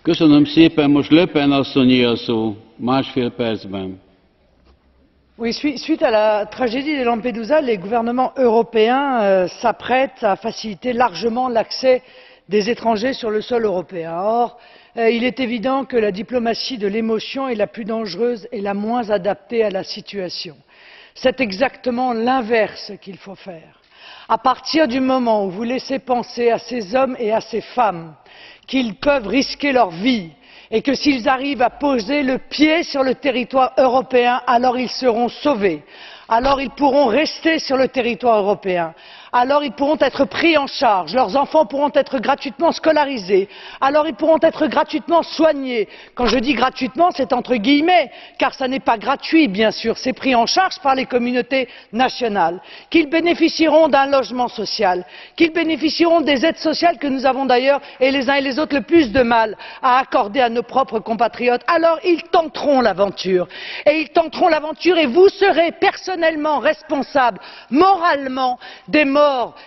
Köszönöm szépen, most Le Pen asszonyé a szó, 1,5 percben. Oui, suite à la tragédie de Lampedusa, les gouvernements européens s'apprêtent à faciliter largement l'accès des étrangers sur le sol européen. Or, il est évident que la diplomatie de l'émotion est la plus dangereuse et la moins adaptée à la situation. C'est exactement l'inverse qu'il faut faire. À partir du moment où vous laissez penser à ces hommes et à ces femmes qu'ils peuvent risquer leur vie et que s'ils arrivent à poser le pied sur le territoire européen, alors ils seront sauvés, alors ils pourront rester sur le territoire européen, alors ils pourront être pris en charge, leurs enfants pourront être gratuitement scolarisés, alors ils pourront être gratuitement soignés. Quand je dis gratuitement, c'est entre guillemets, car ça n'est pas gratuit bien sûr, c'est pris en charge par les communautés nationales, qu'ils bénéficieront d'un logement social, qu'ils bénéficieront des aides sociales que nous avons d'ailleurs, et les uns et les autres, le plus de mal à accorder à nos propres compatriotes. Alors ils tenteront l'aventure, et vous serez personnellement responsable, moralement, des morts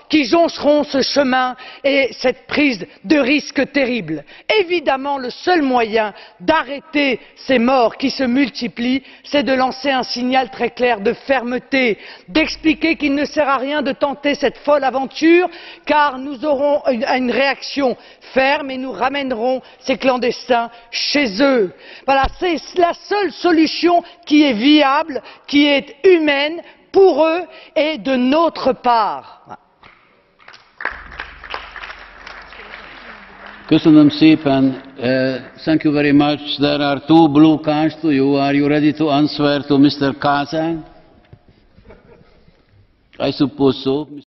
qui joncheront ce chemin et cette prise de risque terrible. Évidemment, le seul moyen d'arrêter ces morts qui se multiplient, c'est de lancer un signal très clair de fermeté, d'expliquer qu'il ne sert à rien de tenter cette folle aventure, car nous aurons une réaction ferme et nous ramènerons ces clandestins chez eux. Voilà, c'est la seule solution qui est viable, qui est humaine pour eux et de notre part. Köszönöm szépen. Thank you very much. There are 2 blue cards to you. Are you ready to answer to Mr. Kazan? I suppose so.